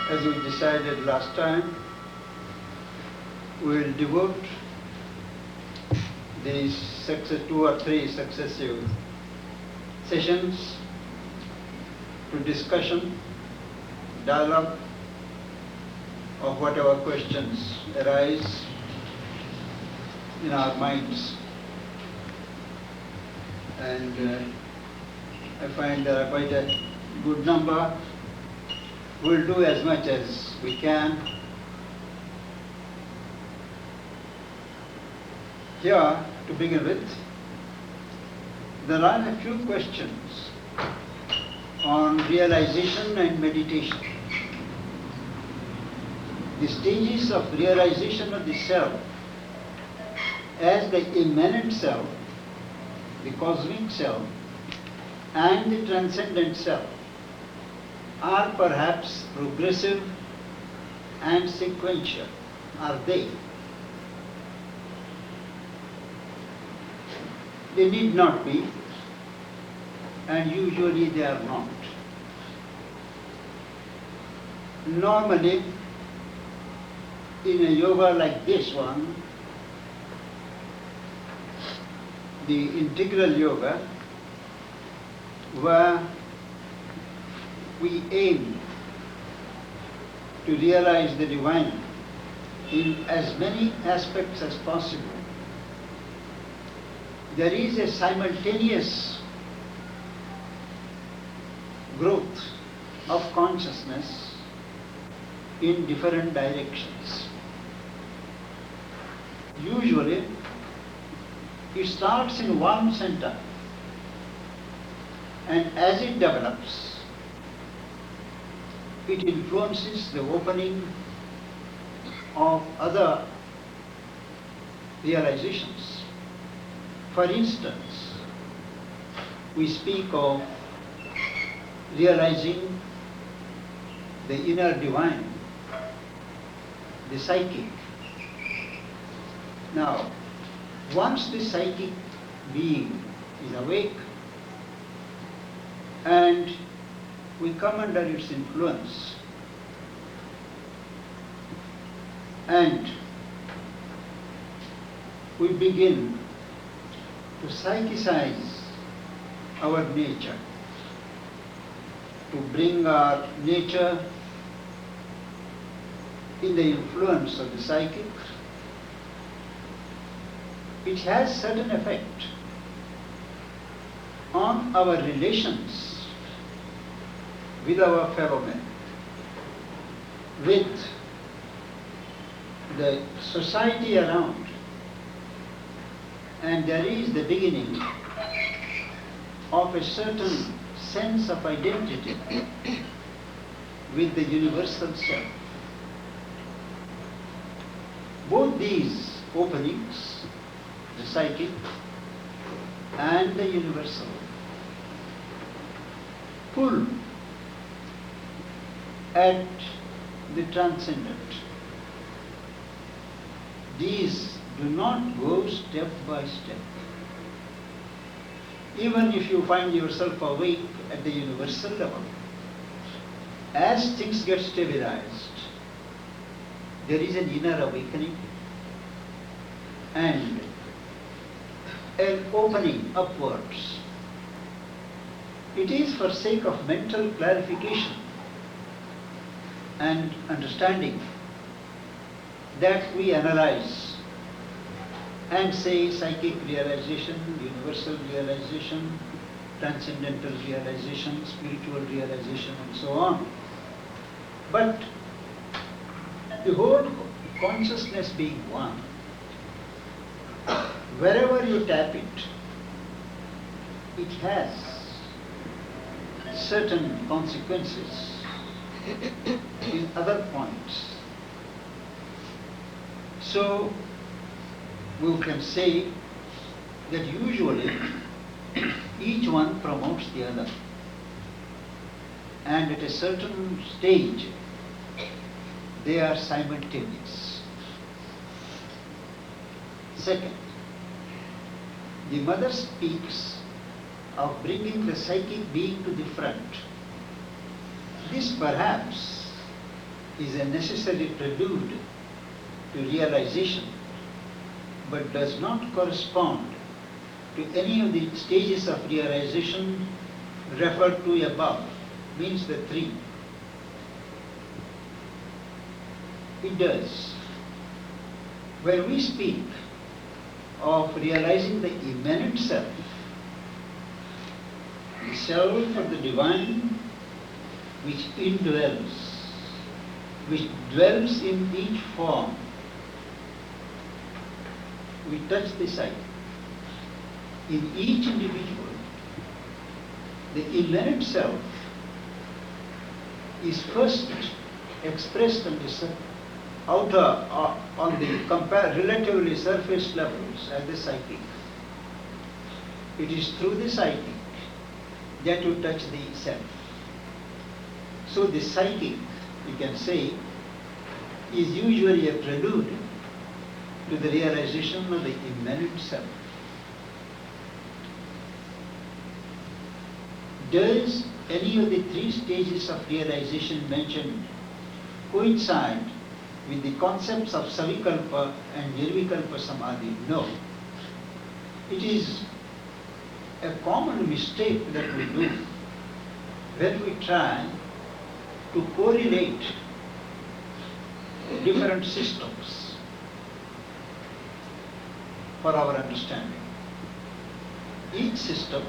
As we decided last time, we will devote these 2 or 3 successive sessions to discussion, dialogue of whatever questions arise in our minds. And I find there are quite a good number. We'll do as much as we can. Here, to begin with, there are a few questions on realization and meditation. The stages of realization of the self as the immanent self, the cosmic self, and the transcendent self are perhaps progressive and sequential. Are they? They need not be, and usually they are not. Normally, in a yoga like this one, the integral yoga, where we aim to realize the divine in as many aspects as possible, there is a simultaneous growth of consciousness in different directions. Usually, it starts in one center, and as it develops, it influences the opening of other realizations. For instance, we speak of realizing the inner divine, the psychic. Now, once the psychic being is awake and we come under its influence and we begin to psychicize our nature, to bring our nature in the influence of the psychic, it has certain effect on our relations with our fellow men, with the society around. And there is the beginning of a certain sense of identity with the universal self. Both these openings, the psychic and the universal, pull at the transcendent. These do not go step by step. Even if you find yourself awake at the universal level, as things get stabilized, there is an inner awakening and an opening upwards. It is for sake of mental clarification and understanding that we analyze and say psychic realization, universal realization, transcendental realization, spiritual realization, and so on. But the whole consciousness being one, wherever you tap it, it has certain consequences in other points. So we can say that usually each one promotes the other, and at a certain stage they are simultaneous. Second, the mother speaks of bringing the psychic being to the front. This perhaps is a necessary prelude to realization, but does not correspond to any of the stages of realization referred to above, means the three. It does. When we speak of realizing the immanent self, the self of the divine which indwells, which dwells in each form, we touch the sight. In each individual, the immanent self is first expressed on the outer, on the relatively surface levels as the psychic. It is through the psychic that you touch the self. So the psychic, you can say, is usually a prelude to the realization of the immanent self. Does any of the three stages of realization mentioned coincide with the concepts of savikalpa and nirvikalpa samadhi? No. It is a common mistake that we do when we try to correlate different systems for our understanding. Each system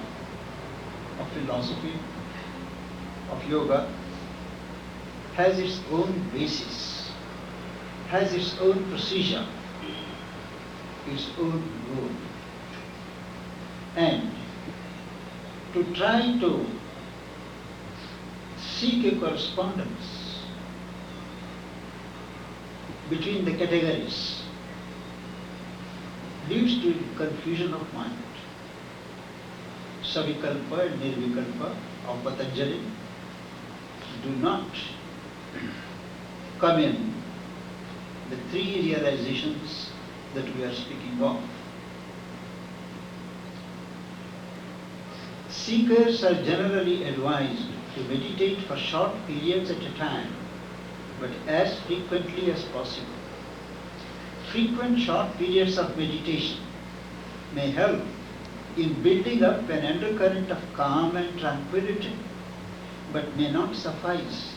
of philosophy, of yoga, has its own basis, has its own procedure, its own rule. And to try to seek a correspondence between the categories leads to confusion of mind. Savikalpa and Nirvikalpa of Patanjali do not come in the three realizations that we are speaking of. Seekers are generally advised to meditate for short periods at a time, but as frequently as possible. Frequent short periods of meditation may help in building up an undercurrent of calm and tranquility, but may not suffice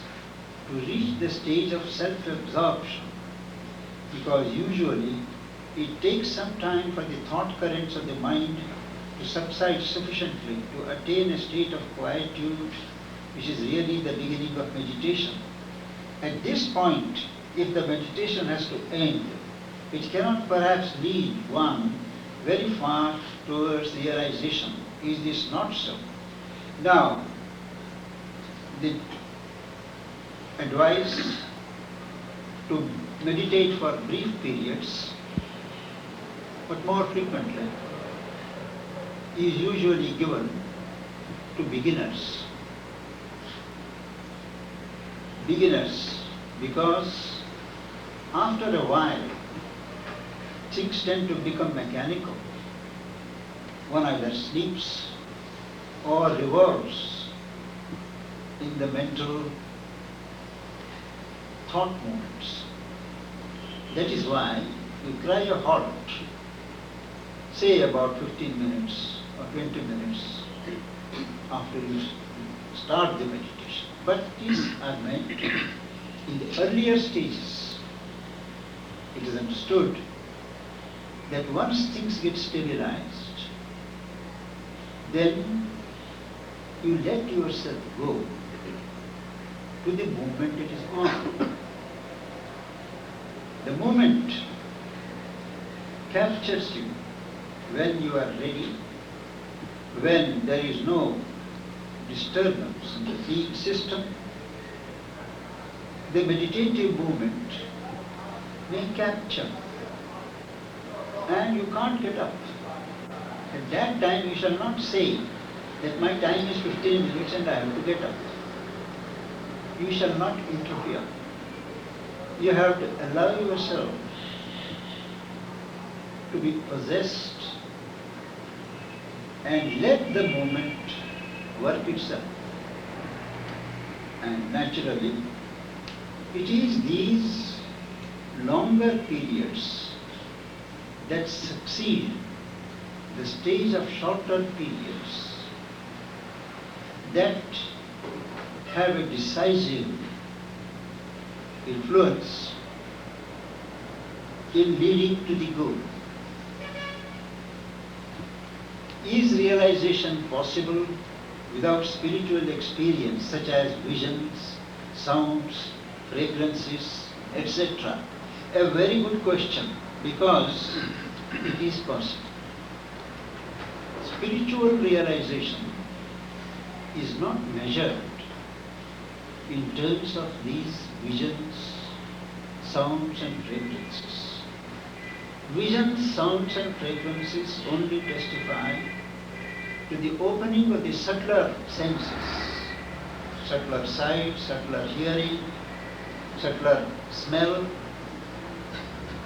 to reach the stage of self-absorption, because usually it takes some time for the thought currents of the mind to subside sufficiently to attain a state of quietude, which is really the beginning of meditation. At this point, if the meditation has to end, it cannot perhaps lead one very far towards realization. Is this not so? Now, the advice to meditate for brief periods, but more frequently, is usually given to beginners. Beginners, because after a while, things tend to become mechanical. One either sleeps or revolves in the mental thought movements. That is why you try a halt, say about 15 minutes or 20 minutes after you start the meditation. But these are meant in the earlier stages. It is understood that once things get stabilized, then you let yourself go to the movement it is on. The moment captures you when you are ready, when there is no disturbance in the being system. The meditative movement may capture, and you can't get up. At that time you shall not say that my time is 15 minutes and I have to get up. You shall not interfere. You have to allow yourself to be possessed and let the moment work itself. And naturally, It is these longer periods that succeed the stage of shorter periods that have a decisive influence in leading to the goal. Is realization possible without spiritual experience such as visions, sounds, fragrances, etc.? A very good question, because it is possible. Spiritual realization is not measured in terms of these visions, sounds and fragrances. Visions, sounds and fragrances only testify to the opening of the subtler senses, subtler sight, subtler hearing, subtler smell,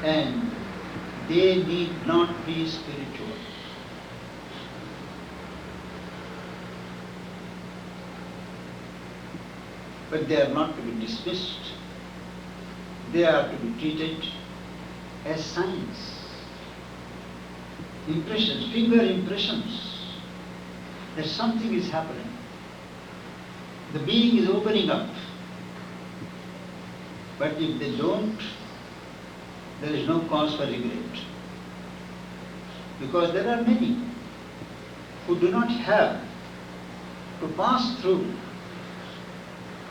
and they need not be spiritual. But they are not to be dismissed. They are to be treated as signs, impressions, finger impressions that something is happening. The being is opening up. But if they don't, there is no cause for regret. Because there are many who do not have to pass through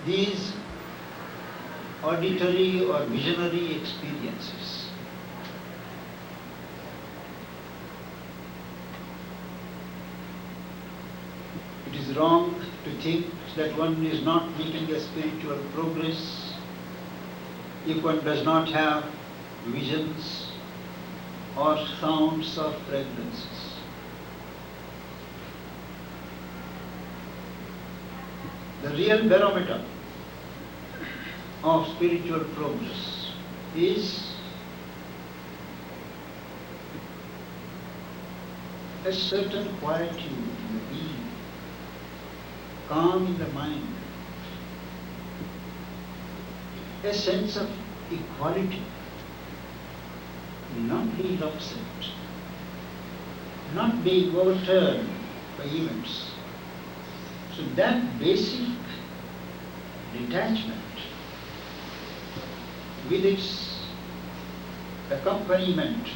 these auditory or visionary experiences. It is wrong to think that one is not making a spiritual progress if one does not have visions or sounds or fragrances. The real barometer of spiritual progress is a certain quietude in the being, calm in the mind, a sense of equality, not being upset, not being overturned by events. So that basic detachment with its accompaniment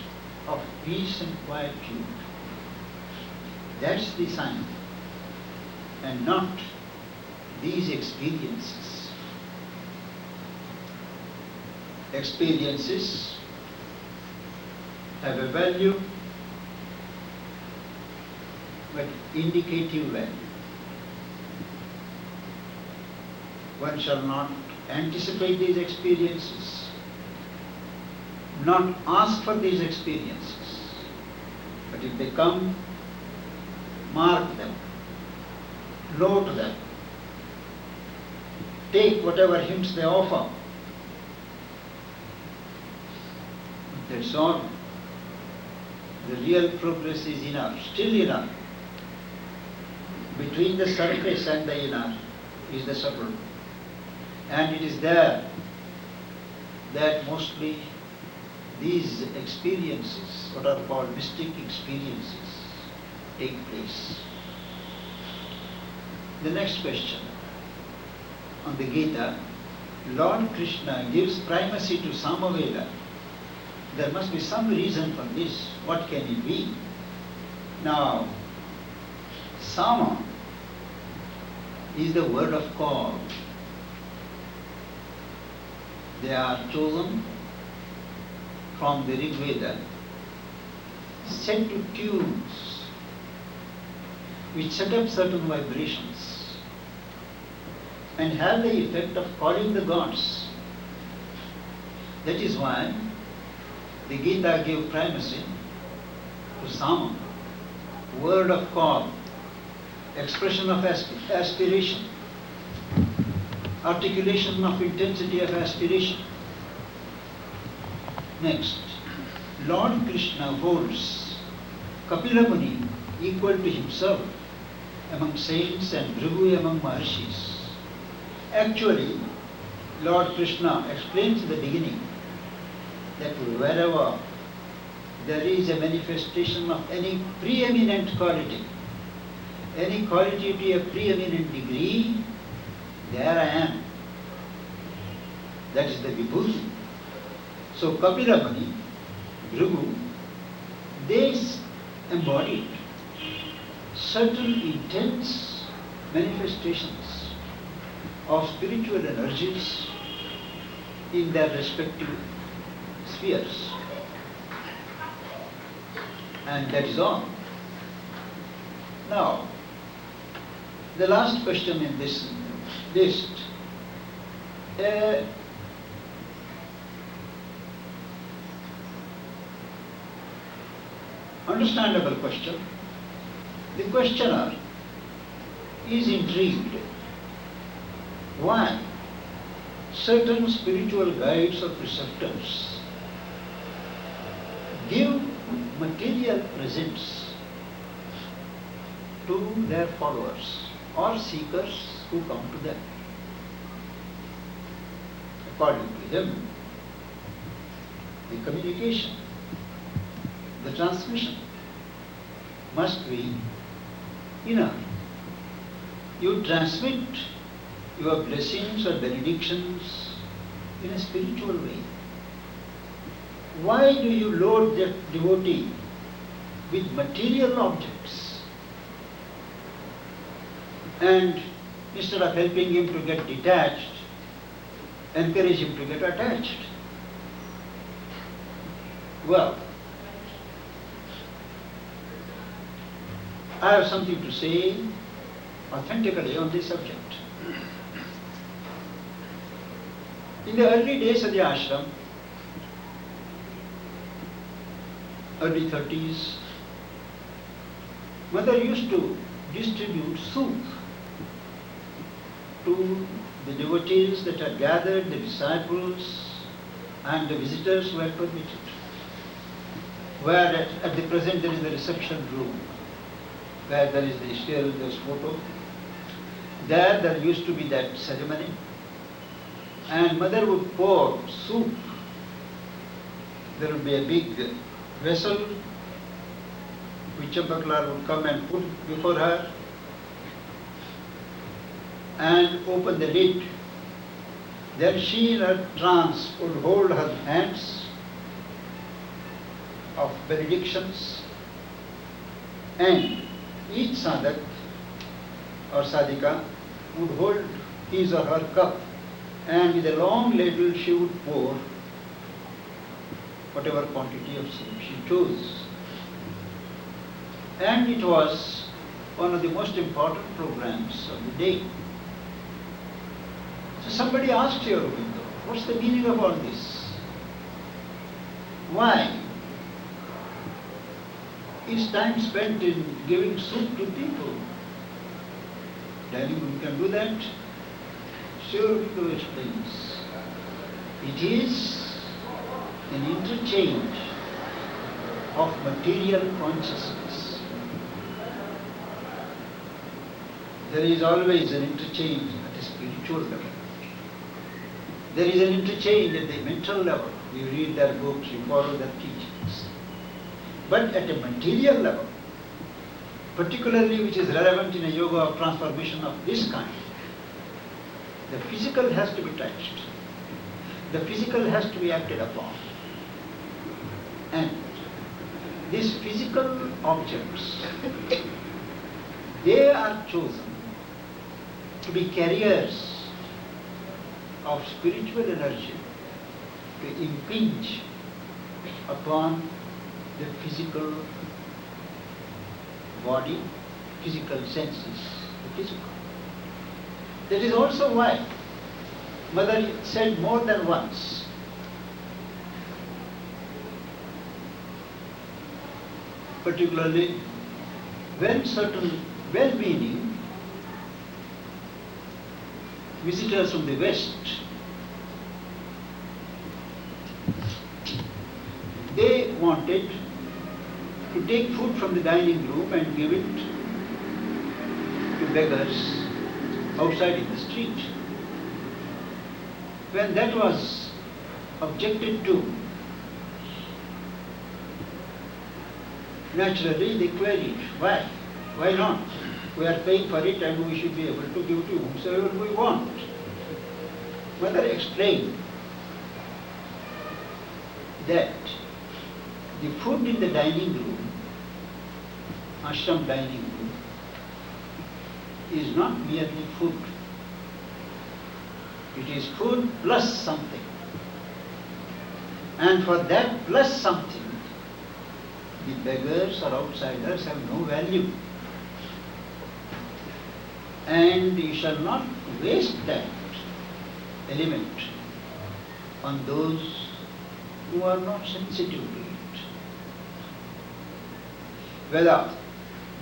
of peace and quietude, that's the sign, and not these experiences. Experiences have a value, but indicative value. One shall not anticipate these experiences, not ask for these experiences, but if they come, mark them, note them, take whatever hints they offer. That's all. The real progress is inner, still inner. Between the surface and the inner is the subtle. And it is there that mostly these experiences, what are called mystic experiences, take place. The next question. On the Gita, Lord Krishna gives primacy to Samaveda. There must be some reason for this. What can it be? Now, Sama is the word of call. They are chosen from the Rig Veda, set to tunes which set up certain vibrations and have the effect of calling the gods. That is why the Gita gave primacy to Sama, word of call, expression of aspiration, articulation of intensity of aspiration. Next, Lord Krishna holds Kapila Muni equal to himself among saints and Bhrigu among Maharshis. Actually, Lord Krishna explains in the beginning that wherever there is a manifestation of any preeminent quality, any quality to a preeminent degree, there I am. That is the Vibhuti. So Kapila Muni, Bhrigu, they embodied certain intense manifestations of spiritual energies in their respective spheres. And that is all. Now, the last question in this list, understandable question. The questioner is intrigued why certain spiritual guides or preceptors give material presents to their followers or seekers who come to them. According to them, the communication, the transmission must be inner. You transmit your blessings or benedictions in a spiritual way. Why do you load that devotee with material objects and instead of helping him to get detached, encourage him to get attached? Well, I have something to say authentically on this subject. In the early days of the ashram, early 30s, Mother used to distribute soup to the devotees that had gathered, the disciples and the visitors who had permitted. Where at the present there is the reception room, where there is still this photo. There used to be that ceremony. And Mother would pour soup. There would be a big vessel which Champaklar would come and put before her and open the lid. Then she in her trance would hold her hands of benedictions, and each sadhak or sadhika would hold his or her cup, and with a long ladle she would pour whatever quantity of soup she chose. And it was one of the most important programs of the day. So somebody asked Sri Aurobindo, what's the meaning of all this? Why is time spent in giving soup to people? Dining room can do that. Sri Aurobindo explains, it is an interchange of material consciousness. There is always an interchange at a spiritual level. There is an interchange at the mental level. You read their books, you follow their teachings. But at a material level, particularly which is relevant in a yoga of transformation of this kind, the physical has to be touched. The physical has to be acted upon. And these physical objects, they are chosen to be carriers of spiritual energy to impinge upon the physical body, physical senses, the physical. That is also why Mother said more than once, particularly when certain well-meaning visitors from the West, they wanted to take food from the dining room and give it to beggars outside in the street. When that was objected to, naturally they queried, why? Why not? We are paying for it and we should be able to give to whomsoever we want. Mother explained that the food in the dining room, ashram dining room, is not merely food. It is food plus something. And for that plus something, the beggars or outsiders have no value. And you shall not waste that element on those who are not sensitive to it. Whether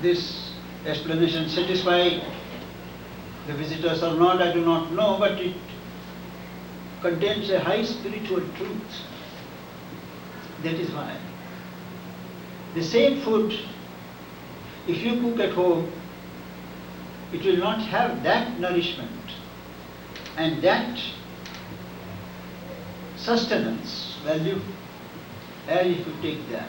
this explanation satisfies the visitors or not, I do not know, but it contains a high spiritual truth. That is why the same food, if you cook at home, it will not have that nourishment and that sustenance value as if you take that.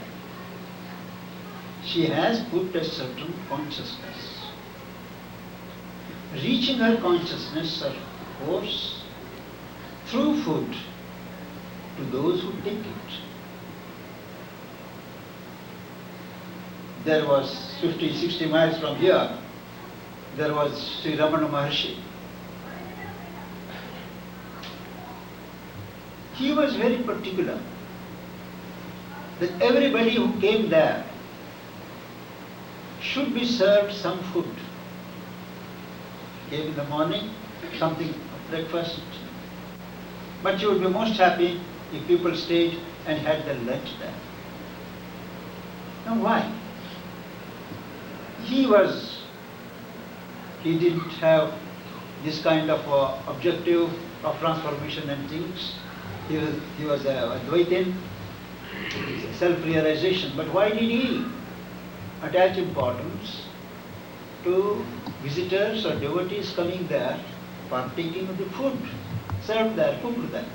She has put a certain consciousness. Reaching her consciousness, of course, through food to those who take it. There was 50, 60 miles from here, there was Sri Ramana Maharshi. He was very particular that everybody who came there should be served some food. Came in the morning, something of breakfast. But you would be most happy if people stayed and had their lunch there. Now why? He didn't have this kind of objective of transformation and things. He was a Advaitin, self-realization. But why did he attach importance to visitors or devotees coming there, partaking of the food served there, cooked there?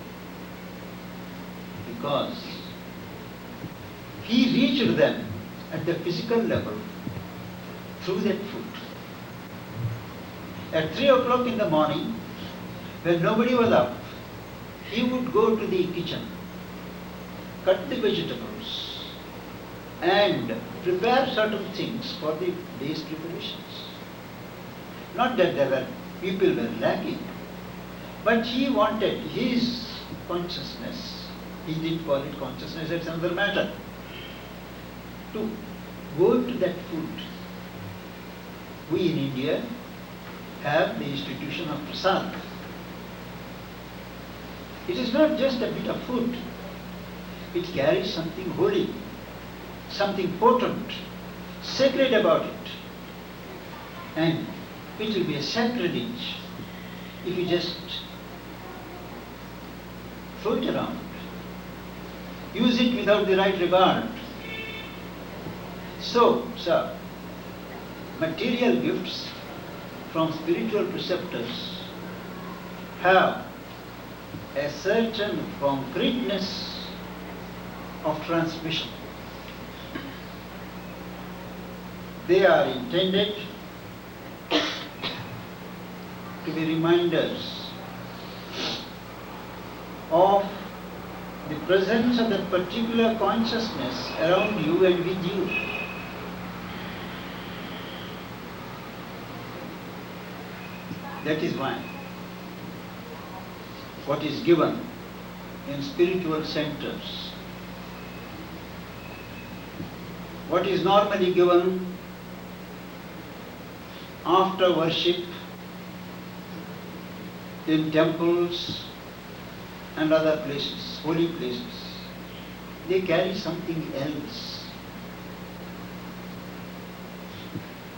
Because he reached them at the physical level through that food. At 3 o'clock in the morning, when nobody was up, he would go to the kitchen, cut the vegetables, and prepare certain things for the day's preparations. Not that people were lacking, but he wanted his consciousness, he didn't call it consciousness, that's another matter, to go to that food. We in India have the institution of prasad. It is not just a bit of food. It carries something holy, something potent, sacred about it. And it will be a sacrilege if you just throw it around, use it without the right regard. So, sir, material gifts from spiritual preceptors have a certain concreteness of transmission. They are intended to be reminders of the presence of that particular consciousness around you and with you. That is why what is given in spiritual centers, what is normally given after worship in temples and other places, holy places, they carry something else.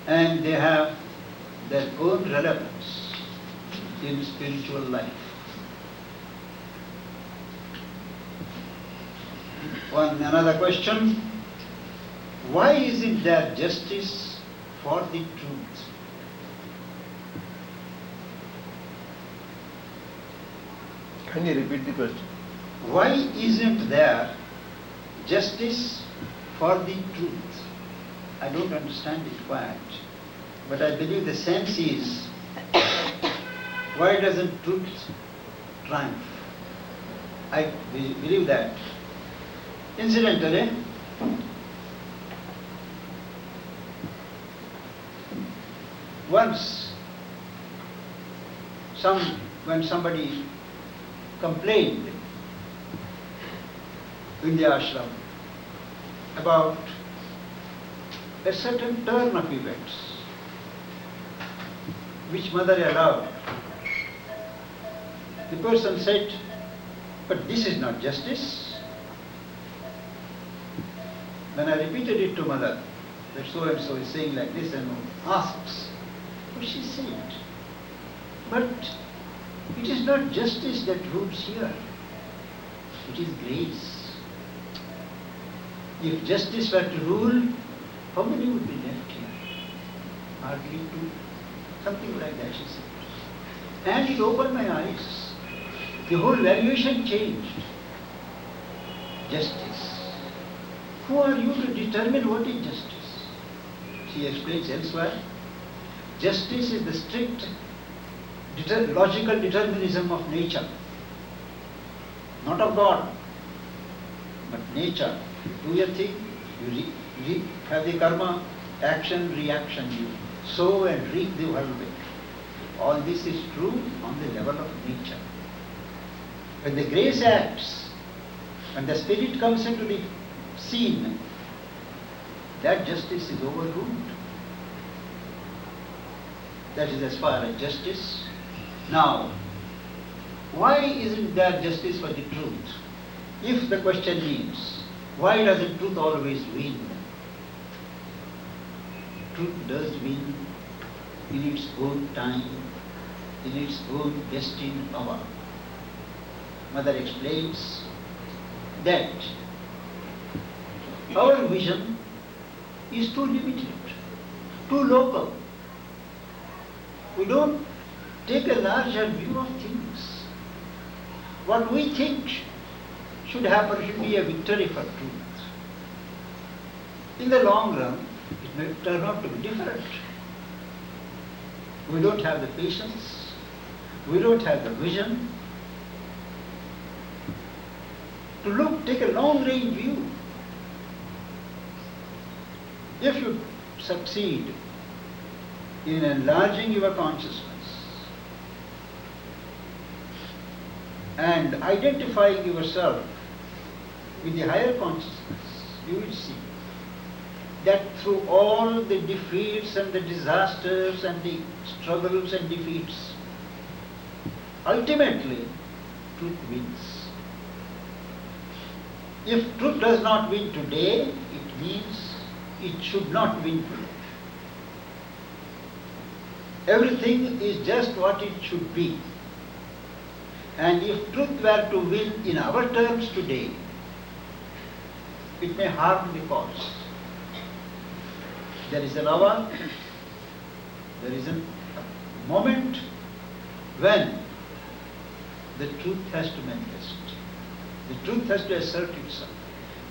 And they have their own relevance in spiritual life. Another question, why isn't there justice for the truth? Can you repeat the question? Why isn't there justice for the truth? I don't understand it quite, but I believe the sense is, why doesn't truth triumph? I believe that. Incidentally, once when somebody complained in the ashram about a certain turn of events which mother allowed, the person said, but this is not justice. When I repeated it to mother, that so and so is saying like this, and asks, what she said. But it is not justice that rules here. It is grace. If justice were to rule, how many would be left here? Hardly two. Something like that, she said. And it opened my eyes. The whole valuation changed. Justice. Who are you to determine what is justice? She explains elsewhere. Justice is the strict logical determinism of nature, not of God, but nature. You do a thing, you have the karma, action, reaction, you sow and reap the whirlwind. All this is true on the level of nature. When the grace acts, when the spirit comes into the scene, that justice is overruled. That is as far as justice. Now, why isn't there justice for the truth? If the question is, why doesn't truth always win? Truth does win in its own time, in its own destined hour. Mother explains that our vision is too limited, too local. We don't take a larger view of things. What we think should happen should be a victory for truth. In the long run, it may turn out to be different. We don't have the patience, we don't have the vision to take a long-range view. If you succeed in enlarging your consciousness and identifying yourself with the higher consciousness, you will see that through all the defeats and the disasters and the struggles and defeats, ultimately truth wins. If truth does not win today, it means it should not win today. Everything is just what it should be. And if truth were to win in our terms today, it may harm the cause. There is an hour, there is a moment when the truth has to manifest. The truth has to assert itself.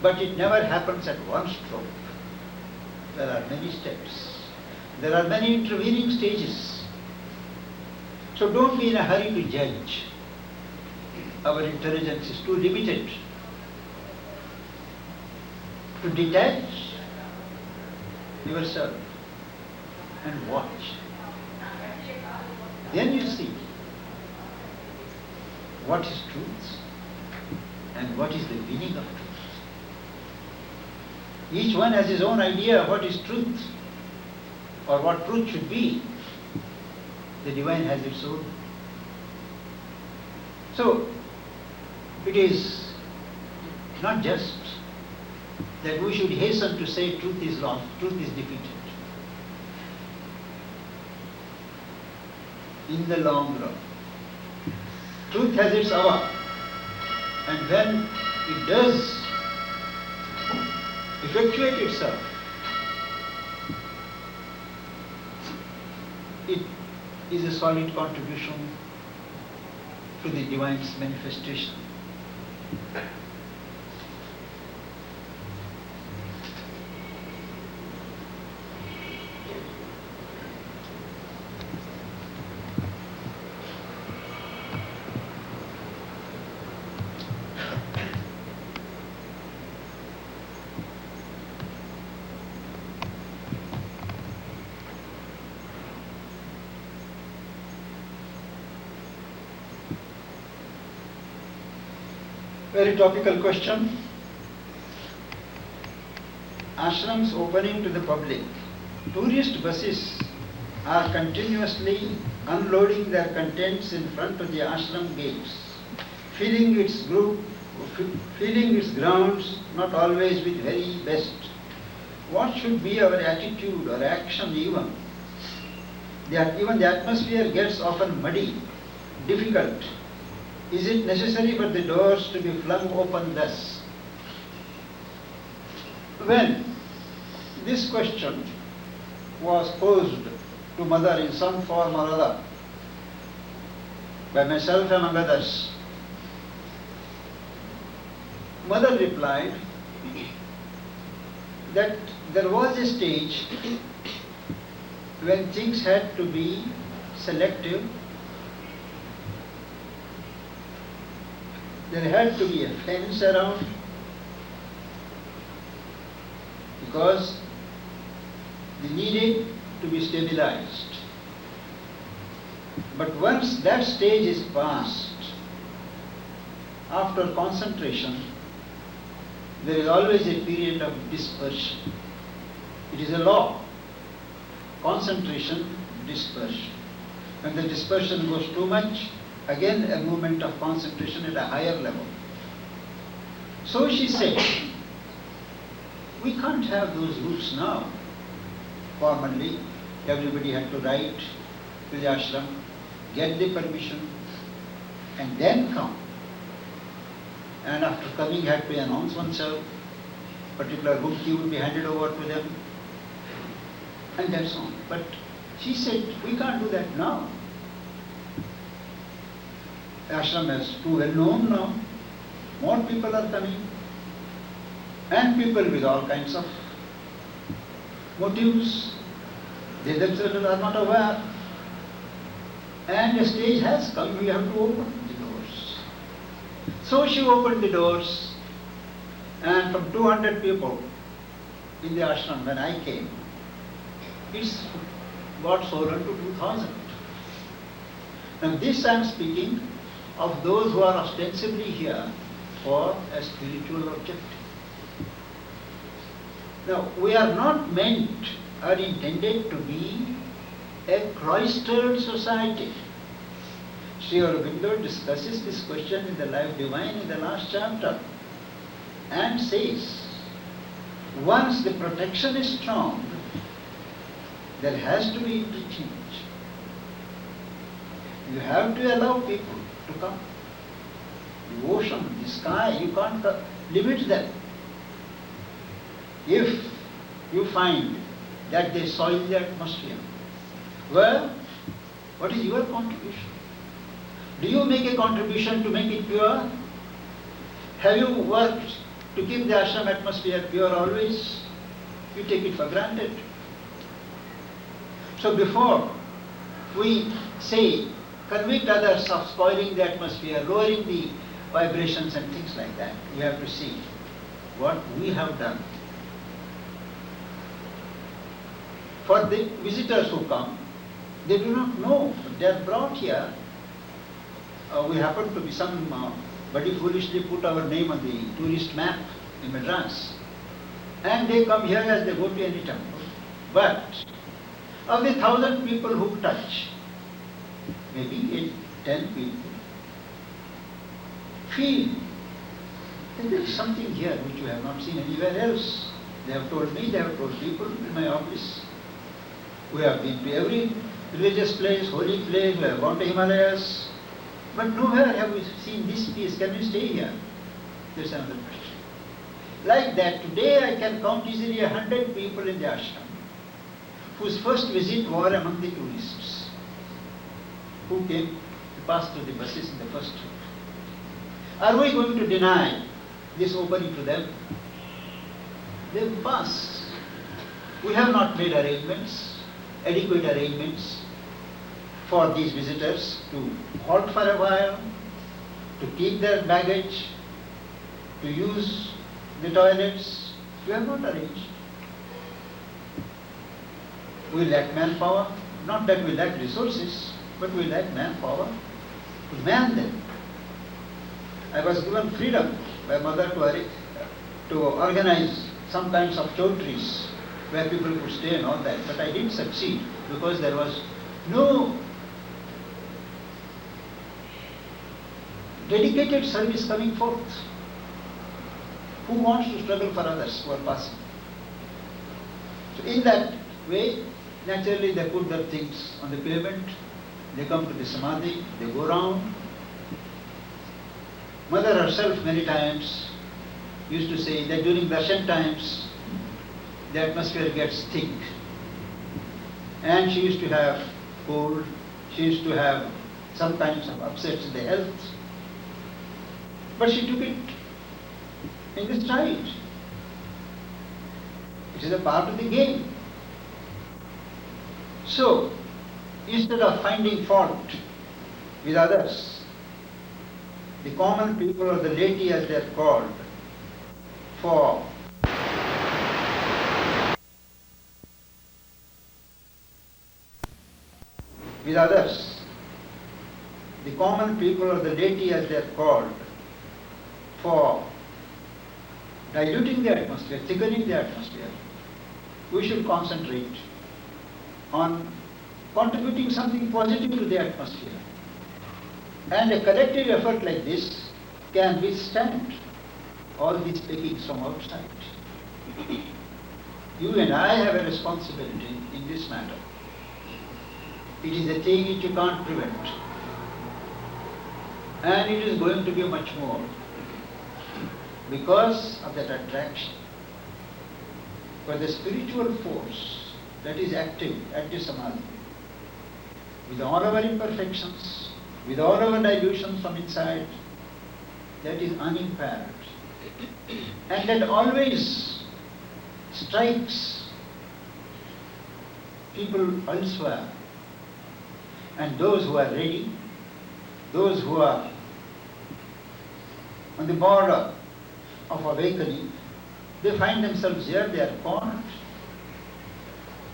But it never happens at one stroke. There are many steps. There are many intervening stages. So don't be in a hurry to judge. Our intelligence is too limited. To detach yourself and watch. Then you see what is truth and what is the meaning of truth. Each one has his own idea of what is truth or what truth should be. The divine has its own. So, it is not just that we should hasten to say truth is lost, truth is defeated. In the long run, truth has its hour, and when it does effectuate itself, it is a solid contribution to the divine's manifestation. Very topical question. Ashrams opening to the public. Tourist buses are continuously unloading their contents in front of the ashram gates, filling its grounds, not always with very best. What should be our attitude or action even? Even the atmosphere gets often muddy, difficult. Is it necessary for the doors to be flung open thus? When this question was posed to Mother in some form or other, by myself among others, Mother replied that there was a stage when things had to be selective. There had to be a fence around, because they needed to be stabilized. But once that stage is passed, after concentration, there is always a period of dispersion. It is a law. Concentration, dispersion. When the dispersion goes too much, again a movement of concentration at a higher level. So she said, we can't have those routes now. Formerly, everybody had to write to the ashram, get the permission, and then come. And after coming, had to announce oneself, particular room key would be handed over to them, and that's all. But she said, we can't do that now. Ashram is too well known now. More people are coming. And people with all kinds of motives. They themselves are not aware. And the stage has come, we have to open the doors. So she opened the doors, and from 200 people in the ashram when I came, it's got soared to 2,000. Now this I am speaking of those who are ostensibly here for a spiritual objective. Now, we are not meant or intended to be a cloistered society. Sri Aurobindo discusses this question in the Life Divine in the last chapter and says, once the protection is strong, there has to be interchange. You have to allow people to come. The ocean, the sky, you can't limit them. If you find that they soil the atmosphere, well, what is your contribution? Do you make a contribution to make it pure? Have you worked to keep the ashram atmosphere pure always? You take it for granted. So before we say, convict others of spoiling the atmosphere, lowering the vibrations and things like that, we have to see what we have done. For the visitors who come, they do not know. They are brought here. We happen to be somebody foolishly put our name on the tourist map in Madras. And they come here as they go to any temple. But of the 1,000 people who touch, maybe 10 people feel that there is something here which you have not seen anywhere else. They have told me, they have told people in my office. We have been to every religious place, holy place, we have gone to Himalayas, but nowhere have we seen this piece. Can we stay here? There's another question. Like that, today I can count easily 100 people in the ashram whose first visit were among the tourists who came pass through the buses in the first trip. Are we going to deny this opening to them? They will pass. We have not made arrangements, adequate arrangements for these visitors to halt for a while, to keep their baggage, to use the toilets. We have not arranged. We lack manpower. Not that we lack resources, but we lack manpower to man them. I was given freedom by mother to organize some kinds of chowdhuries where people could stay and all that, but I didn't succeed because there was no dedicated service coming forth. Who wants to struggle for others who are passing? So in that way, naturally they put their things on the pavement, they come to the samadhi, they go round. Mother herself many times used to say that during darshan times the atmosphere gets thick, and she used to have cold, she used to have some kinds of upsets in the health, but she took it in the stride. It is a part of the game. So, instead of finding fault with others, the common people or the laity as they are called, for with others, the common people or the laity as they are called, for diluting the atmosphere, thickening the atmosphere, we should concentrate on contributing something positive to the atmosphere. And a collective effort like this can withstand all these takings from outside. You and I have a responsibility in this matter. It is a thing which you can't prevent. And it is going to be much more because of that attraction. For the spiritual force that is active at the samadhi, with all our imperfections, with all our dilutions from inside, that is unimpaired. And that always strikes people elsewhere. And those who are ready, those who are on the border of awakening, they find themselves here, they are cornered.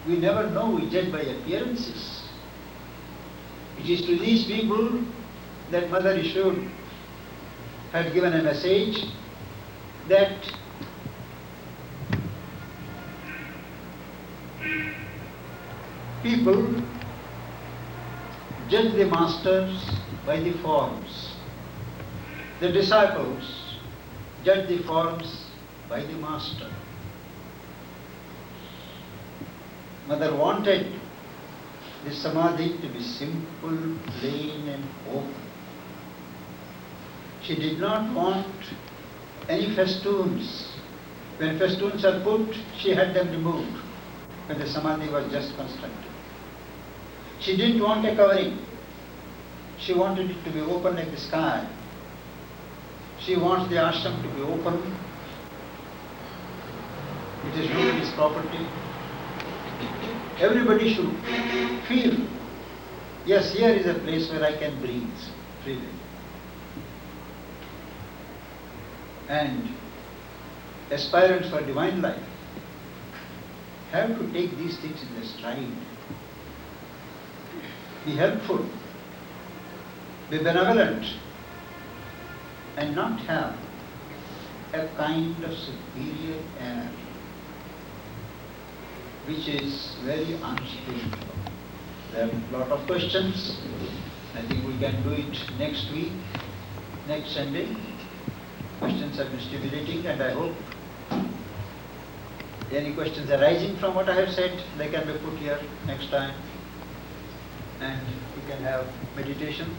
We never know, we judge by appearances. It is to these people that Mother Ishur had given a message that people judge the masters by the forms. The disciples judge the forms by the master. Mother wanted the samadhi to be simple, plain and open. She did not want any festoons. When festoons are put, she had them removed when the samadhi was just constructed. She didn't want a covering. She wanted it to be open like the sky. She wants the ashram to be open. It is nobody's property. Everybody should feel, yes, here is a place where I can breathe freely. And aspirants for divine life have to take these things in their stride. Be helpful, be benevolent, and not have a kind of superior air which is very unspiritual. There are a lot of questions. I think we can do it next week, next Sunday. Questions have been stimulating, and I hope any questions arising from what I have said, they can be put here next time, and we can have meditation.